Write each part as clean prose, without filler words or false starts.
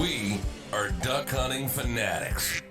We are Duck Hunting Fanatics,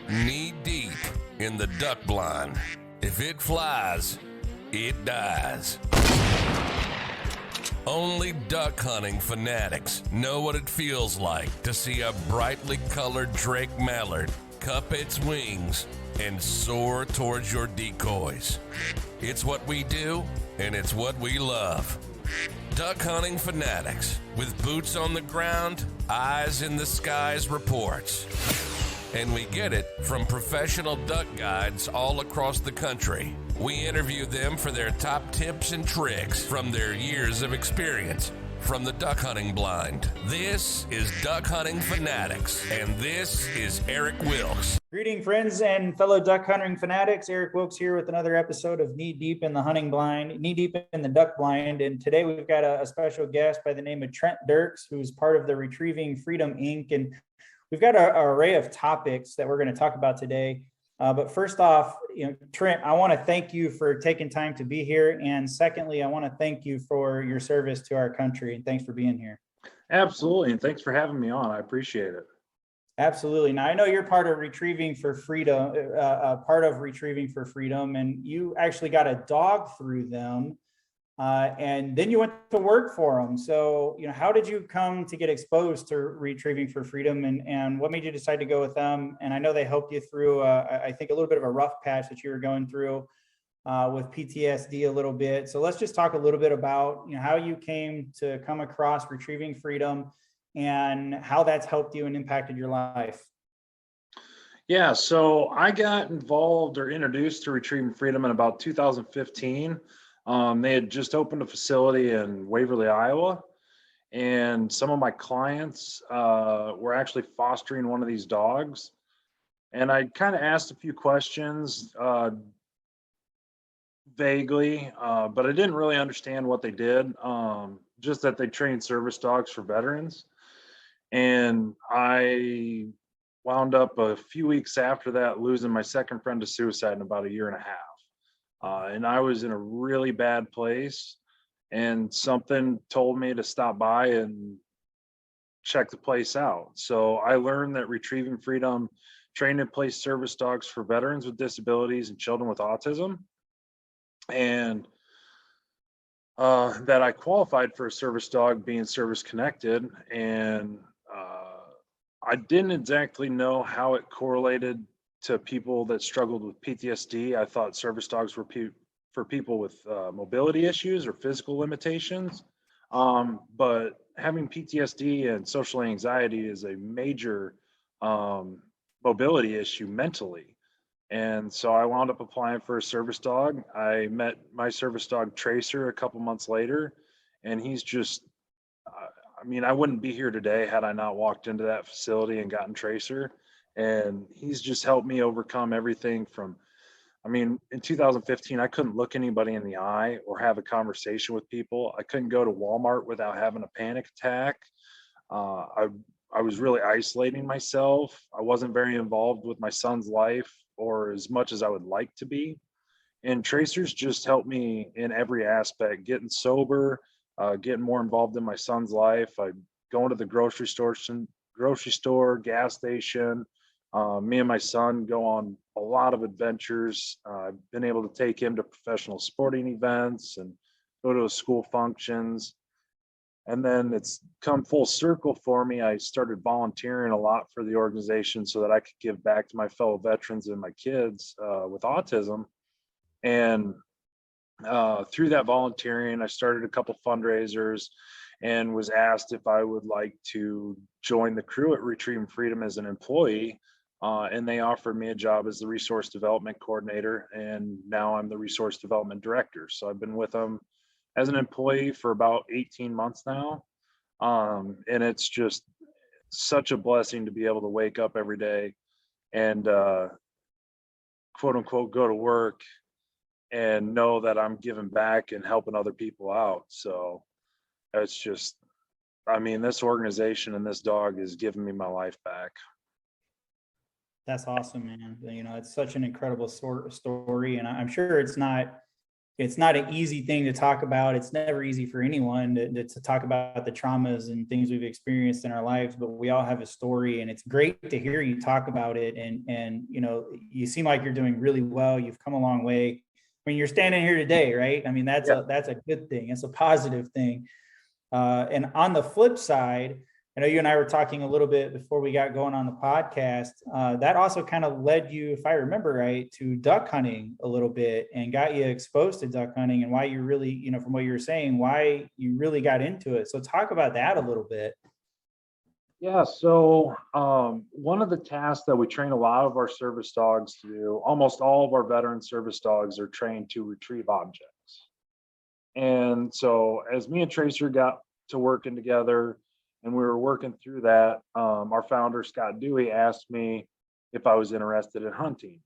knee deep in the duck blind. If it flies, it dies. Only Duck Hunting Fanatics know what it feels like to see a brightly colored drake mallard cup its wings and soar towards your decoys. It's what we do, and it's what we love. Duck Hunting Fanatics, with boots on the ground, eyes in the skies reports. And we get it from professional duck guides all across the country. We interview them for their top tips and tricks from their years of experience from the duck hunting blind. This is Duck Hunting Fanatics, and this is Eric Wilkes. Greeting, friends and fellow duck hunting fanatics. Eric Wilkes here with another episode of Knee Deep in the Hunting Blind, Knee Deep in the Duck Blind. And today we've got a special guest by the name of Trent Dirks, who's part of the Retrieving Freedom, Inc. And we've got an array of topics that we're going to talk about today. But first off, Trent, I want to thank you for taking time to be here. And secondly, I want to thank you for your service to our country. And thanks for being here. Absolutely. And thanks for having me on. I appreciate it. Absolutely. Now, I know you're part of Retrieving for Freedom, and you actually got a dog through them, and then you went to work for them. So, how did you come to get exposed to Retrieving for Freedom, and what made you decide to go with them? And I know they helped you through, I think, a little bit of a rough patch that you were going through with PTSD a little bit. So let's just talk a little bit about, how you came to come across Retrieving Freedom and how that's helped you and impacted your life. Yeah, so I got involved or introduced to Retrieving Freedom in about 2015. They had just opened a facility in Waverly, Iowa, and some of my clients were actually fostering one of these dogs. And I kind of asked a few questions vaguely, but I didn't really understand what they did, just that they trained service dogs for veterans. And I wound up a few weeks after that losing my second friend to suicide in about a year and a half. And I was in a really bad place, and something told me to stop by and check the place out. So I learned that Retrieving Freedom trained and placed service dogs for veterans with disabilities and children with autism, and that I qualified for a service dog being service connected. And I didn't exactly know how it correlated to people that struggled with PTSD. I thought service dogs were for people with mobility issues or physical limitations. But having PTSD and social anxiety is a major mobility issue mentally. And so I wound up applying for a service dog. I met my service dog Tracer a couple months later, and he's just, I wouldn't be here today had I not walked into that facility and gotten Tracer. And he's just helped me overcome everything from, in 2015, I couldn't look anybody in the eye or have a conversation with people. I couldn't go to Walmart without having a panic attack. I was really isolating myself. I wasn't very involved with my son's life or as much as I would like to be. And Tracers just helped me in every aspect, getting sober, getting more involved in my son's life. I going to the grocery store, gas station. Me and my son go on a lot of adventures. I've been able to take him to professional sporting events and go to school functions. And then it's come full circle for me. I started volunteering a lot for the organization so that I could give back to my fellow veterans and my kids with autism. And through that volunteering, I started a couple fundraisers and was asked if I would like to join the crew at Retrieving Freedom as an employee. And they offered me a job as the resource development coordinator. And now I'm the resource development director. So I've been with them as an employee for about 18 months now. And it's just such a blessing to be able to wake up every day and quote unquote go to work and know that I'm giving back and helping other people out. So it's just, this organization and this dog is giving me my life back. That's awesome, man. It's such an incredible story, and I'm sure it's not it's not an easy thing to talk about. It's never easy for anyone to talk about the traumas and things we've experienced in our lives, but we all have a story, and it's great to hear you talk about it. And, you know, you seem like you're doing really well. You've come a long way. I mean, you're standing here today, right? I mean, that's a good thing. It's a positive thing. And on the flip side, I know you and I were talking a little bit before we got going on the podcast. That also kind of led you, if I remember right, to duck hunting a little bit and got you exposed to duck hunting, and why you really, you know, from what you were saying, why you really got into it. So talk about that a little bit. Yeah, so one of the tasks that we train a lot of our service dogs to do, almost all of our veteran service dogs are trained to retrieve objects. And so as me and Tracer got to working together and we were working through that, our founder, Scott Dewey, asked me if I was interested in hunting.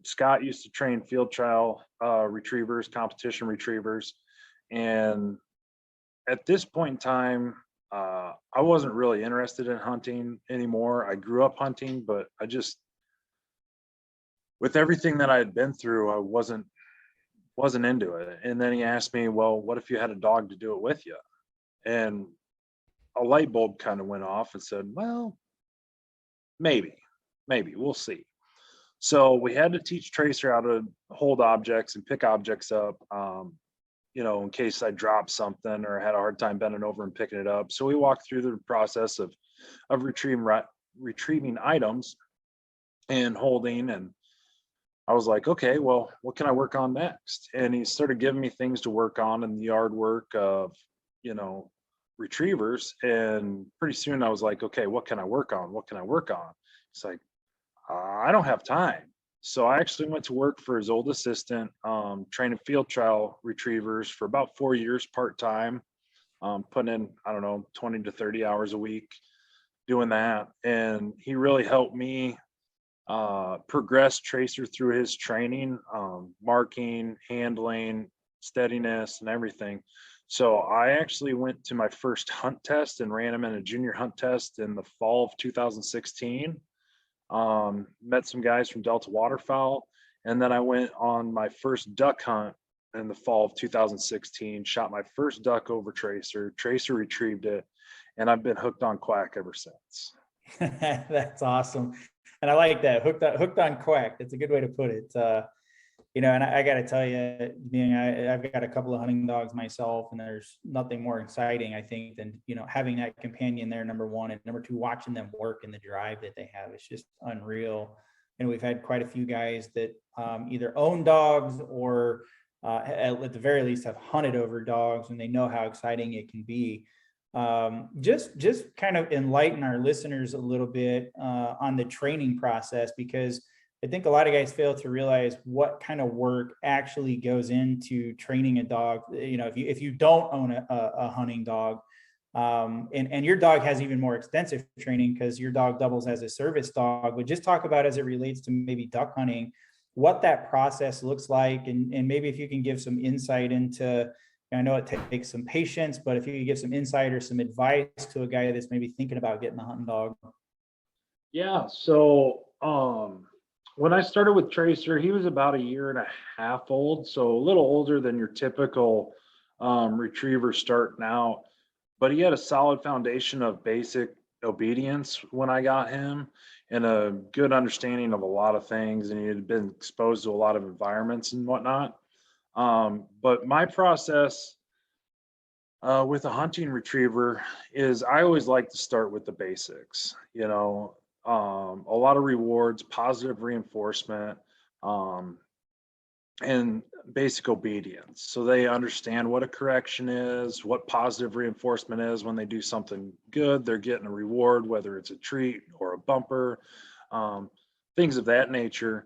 Scott used to train field trial retrievers, competition retrievers. And at this point in time, I wasn't really interested in hunting anymore. I grew up hunting, but I just, with everything that I had been through, I wasn't into it. And then he asked me, well, what if you had a dog to do it with you? And a light bulb kind of went off and said, well, maybe we'll see. So we had to teach Tracer how to hold objects and pick objects up, you know, in case I dropped something or had a hard time bending over and picking it up. So we walked through the process of retrieving items and holding. And I was like, okay, well, what can I work on next? And he started giving me things to work on in the yard work of, you know, retrievers. And pretty soon I was like, okay, what can I work on? What can I work on? It's like, I don't have time. So I actually went to work for his old assistant, training field trial retrievers for about 4 years part-time, putting in, I don't know, 20 to 30 hours a week doing that. And he really helped me progress Tracer through his training, marking, handling, steadiness, and everything. So I actually went to my first hunt test and ran him in a junior hunt test in the fall of 2016. Met some guys from Delta Waterfowl, and then I went on my first duck hunt in the fall of 2016, shot my first duck over Tracer. Tracer retrieved it, and I've been hooked on quack ever since. That's awesome. And I like that, hooked on quack. That's a good way to put it. You know, and I got to tell you, I've got a couple of hunting dogs myself, and there's nothing more exciting, I think, than, you know, having that companion there, number one, and number two, watching them work and the drive that they have. It's just unreal. And we've had quite a few guys that either own dogs or at the very least have hunted over dogs, and they know how exciting it can be. Just kind of enlighten our listeners a little bit on the training process, because I think a lot of guys fail to realize what kind of work actually goes into training a dog. You know, if you don't own a hunting dog, and your dog has even more extensive training because your dog doubles as a service dog, but just talk about, as it relates to maybe duck hunting, what that process looks like, and maybe if you can give some insight into, I know it takes some patience, but if you could give some insight or some advice to a guy that's maybe thinking about getting a hunting dog. Yeah, so when I started with Tracer, he was about 1.5 years old, so a little older than your typical retriever starting out. But he had a solid foundation of basic obedience when I got him, and a good understanding of a lot of things, and he had been exposed to a lot of environments and whatnot. But my process with a hunting retriever is I always like to start with the basics, you know, a lot of rewards, positive reinforcement, and basic obedience. So they understand what a correction is, what positive reinforcement is. When they do something good, they're getting a reward, whether it's a treat or a bumper, things of that nature.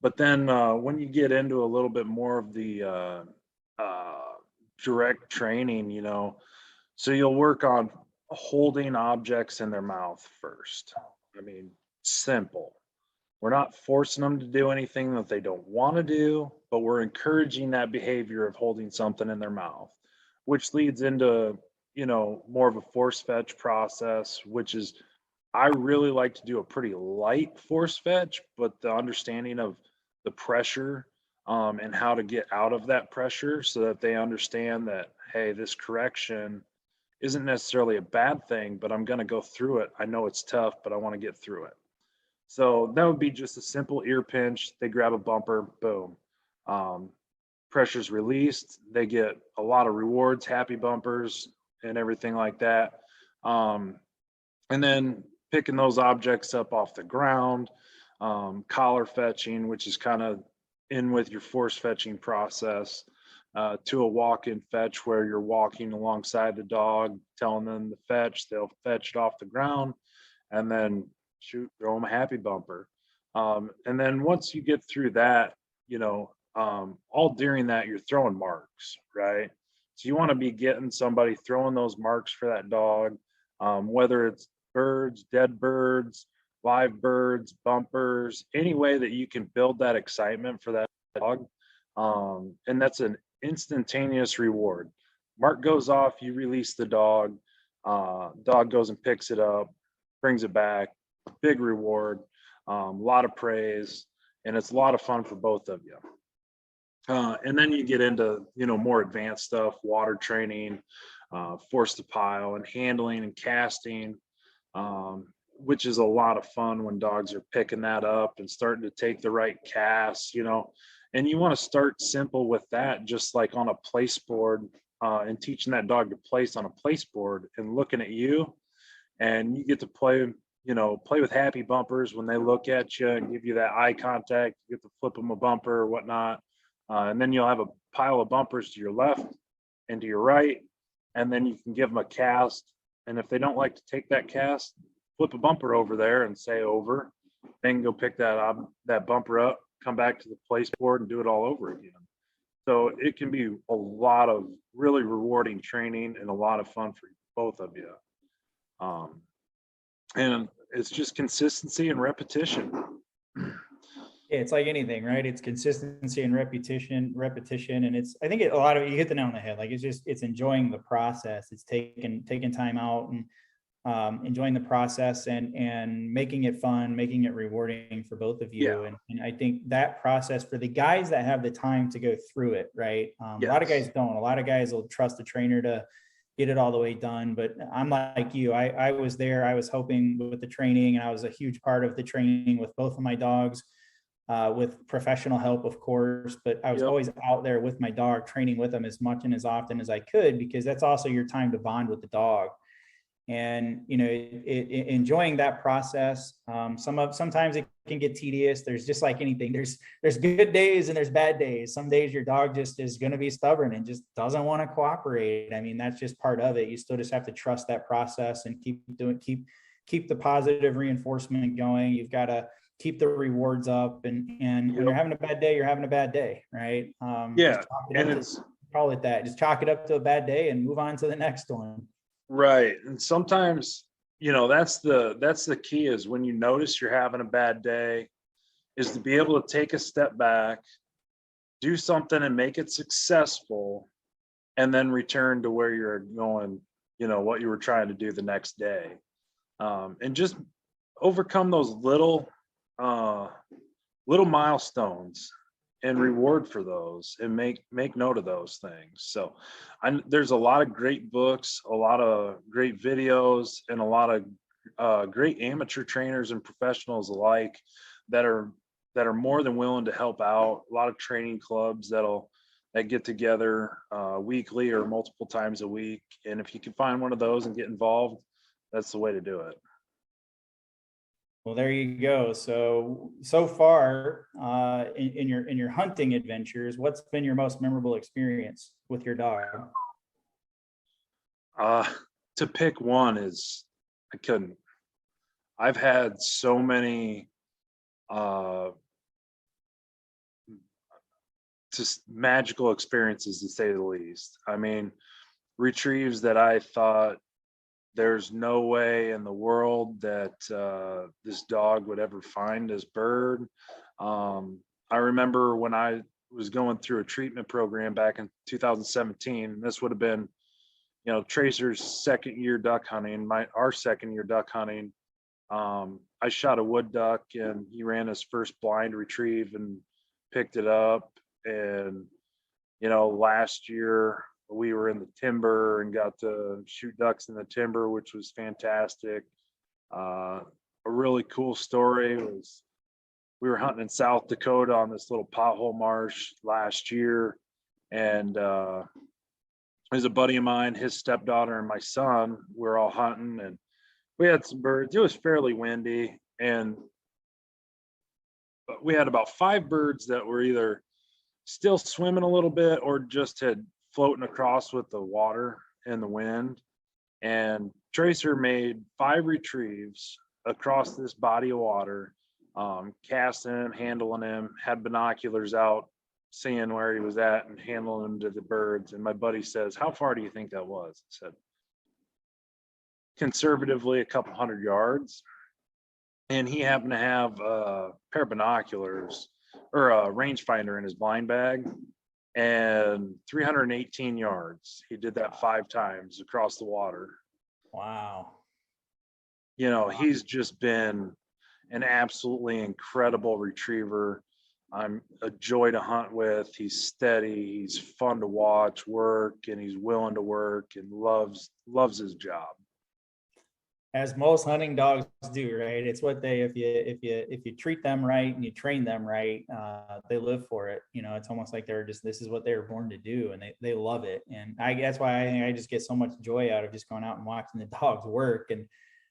But then when you get into a little bit more of the direct training, you know, so you'll work on holding objects in their mouth first. I mean, simple. We're not forcing them to do anything that they don't want to do, but we're encouraging that behavior of holding something in their mouth, which leads into, you know, more of a force fetch process, which is, I really like to do a pretty light force fetch, but the understanding of the pressure and how to get out of that pressure so that they understand that, hey, this correction isn't necessarily a bad thing, but I'm going to go through it. I know it's tough, but I want to get through it. So that would be just a simple ear pinch. They grab a bumper, boom. Um, Pressure's released. They get a lot of rewards, happy bumpers, and everything like that. Um, and then picking those objects up off the ground, collar fetching, which is kind of in with your force fetching process, to a walk-in fetch where you're walking alongside the dog, telling them to fetch. They'll fetch it off the ground, and then shoot, throw them a happy bumper. And then once you get through that, all during that, you're throwing marks, right? So you want to be getting somebody throwing those marks for that dog, whether it's birds, dead birds, live birds, bumpers, any way that you can build that excitement for that dog. And that's an instantaneous reward. Mark goes off, you release the dog, dog goes and picks it up, brings it back, big reward, a lot of praise, and it's a lot of fun for both of you. And then you get into, more advanced stuff, water training, force to pile, and handling and casting, which is a lot of fun when dogs are picking that up and starting to take the right casts, and you want to start simple with that, just like on a place board, and teaching that dog to place on a place board and looking at you, and you get to play with happy bumpers when they look at you and give you that eye contact. You get to flip them a bumper or whatnot. And then you'll have a pile of bumpers to your left and to your right. And then you can give them a cast. And if they don't like to take that cast, flip a bumper over there and say over. Then go pick that bumper up, come back to the place board and do it all over again. So it can be a lot of really rewarding training and a lot of fun for both of you. And it's just consistency and repetition. Yeah, it's like anything, right? It's consistency and repetition. And it's, I think a lot of it, you hit the nail on the head. Like it's enjoying the process. It's taking time out and enjoying the process and making it fun, making it rewarding for both of you. Yeah. And I think that process for the guys that have the time to go through it, right? Yes. A lot of guys don't. A lot of guys will trust the trainer to get it all the way done. But I'm like you. I was there. I was helping with the training, and I was a huge part of the training with both of my dogs. With professional help, of course, but I was always out there with my dog, training with them as much and as often as I could, because that's also your time to bond with the dog. And, enjoying that process. Sometimes it can get tedious. There's just like anything, there's good days and there's bad days. Some days your dog just is going to be stubborn and just doesn't want to cooperate. I mean, that's just part of it. You still just have to trust that process and keep the positive reinforcement going. You've got to keep the rewards up, and when you're having a bad day, you're having a bad day, right? Call it that. Just chalk it up to a bad day and move on to the next one. Right. And sometimes, that's the key, is when you notice you're having a bad day, is to be able to take a step back, do something and make it successful, and then return to where you're going, what you were trying to do the next day. And just overcome those little milestones and reward for those, and make note of those things. So there's a lot of great books, a lot of great videos, and a lot of great amateur trainers and professionals alike that are more than willing to help out. A lot of training clubs that get together weekly or multiple times a week. And if you can find one of those and get involved, that's the way to do it. Well, there you go. So far, in your hunting adventures, what's been your most memorable experience with your dog? To pick one is, I couldn't. I've had so many just magical experiences, to say the least. I mean, retrieves that I thought there's no way in the world that this dog would ever find this bird. I remember when I was going through a treatment program back in 2017, this would have been, Tracer's second year duck hunting, our second year duck hunting. I shot a wood duck and he ran his first blind retrieve and picked it up. And, last year we were in the timber and got to shoot ducks in the timber, which was fantastic. A really cool story was we were hunting in South Dakota on this little pothole marsh last year. And there's a buddy of mine, his stepdaughter and my son, we're all hunting and we had some birds. It was fairly windy, and we had about 5 birds that were either still swimming a little bit or just had floating across with the water and the wind. And Tracer made 5 retrieves across this body of water, casting him, handling him, had binoculars out, seeing where he was at and handling him to the birds. And my buddy says, "How far do you think that was?" I said, "Conservatively, a couple 100 yards." And he happened to have a pair of binoculars or a rangefinder in his blind bag, and 318 yards. He did that 5 times across the water. Wow. He's just been an absolutely incredible retriever. I'm a joy to hunt with. He's steady, he's fun to watch work, and he's willing to work and loves his job. As most hunting dogs do, right? It's what they, if you treat them right and you train them right, they live for it. It's almost like this is what they were born to do, and they love it. And that's why I think I just get so much joy out of just going out and watching the dogs work. And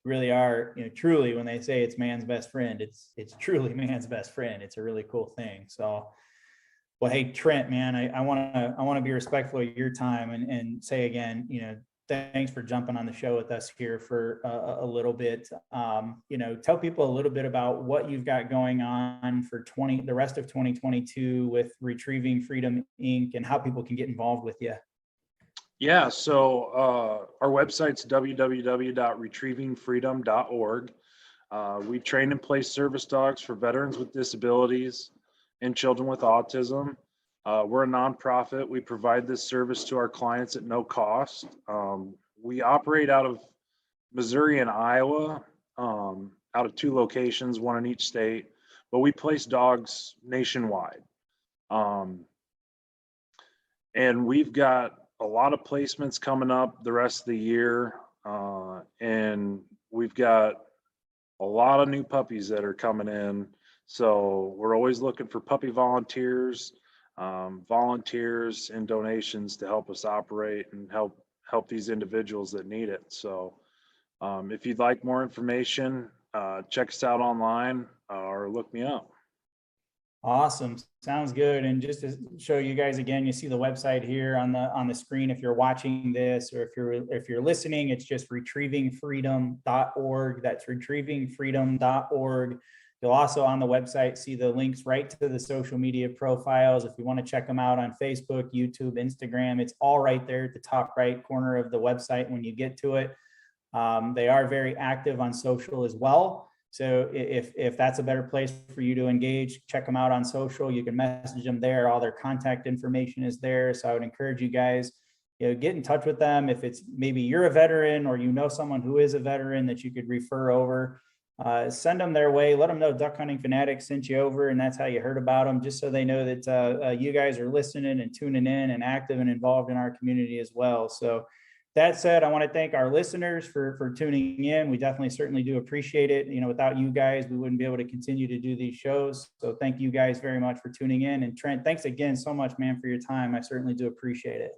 really are, truly, when they say it's man's best friend, it's truly man's best friend. It's a really cool thing. So, well, hey, Trent, man, I want to be respectful of your time and say again, thanks for jumping on the show with us here for a little bit. Tell people a little bit about what you've got going on for the rest of 2022 with Retrieving Freedom Inc. and how people can get involved with you. Yeah, so our website's www.retrievingfreedom.org. We train and place service dogs for veterans with disabilities and children with autism. We're a nonprofit. We provide this service to our clients at no cost. We operate out of Missouri and Iowa, out of 2 locations, 1 in each state, but we place dogs nationwide. And we've got a lot of placements coming up the rest of the year. And we've got a lot of new puppies that are coming in. So we're always looking for puppy volunteers and donations to help us operate and help these individuals that need it. So if you'd like more information, check us out online or look me up. Awesome. Sounds good. And just to show you guys again, you see the website here on the screen if you're watching this, or if you're listening, it's just retrievingfreedom.org. That's retrievingfreedom.org. You'll also on the website see the links right to the social media profiles. If you want to check them out on Facebook, YouTube, Instagram, it's all right there at the top right corner of the website when you get to it. They are very active on social as well. So if that's a better place for you to engage, check them out on social. You can message them there. All their contact information is there. So I would encourage you guys, get in touch with them. If it's maybe you're a veteran or someone who is a veteran that you could refer over, send them their way. Let them know Duck Hunting Fanatics sent you over and that's how you heard about them, just so they know that you guys are listening and tuning in and active and involved in our community as well. So that said, I want to thank our listeners for tuning in. We definitely certainly do appreciate it. Without you guys, we wouldn't be able to continue to do these shows. So thank you guys very much for tuning in. And Trent, thanks again so much, man, for your time. I certainly do appreciate it.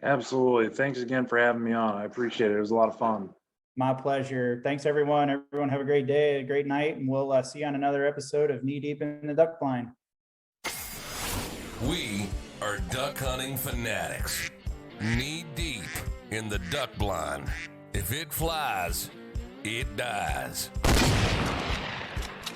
Absolutely. Thanks again for having me on. I appreciate it. It was a lot of fun. My pleasure. Thanks, everyone. Everyone have a great day, a great night, and we'll see you on another episode of Knee Deep in the Duck Blind. We are Duck Hunting Fanatics. Knee deep in the duck blind. If it flies, it dies.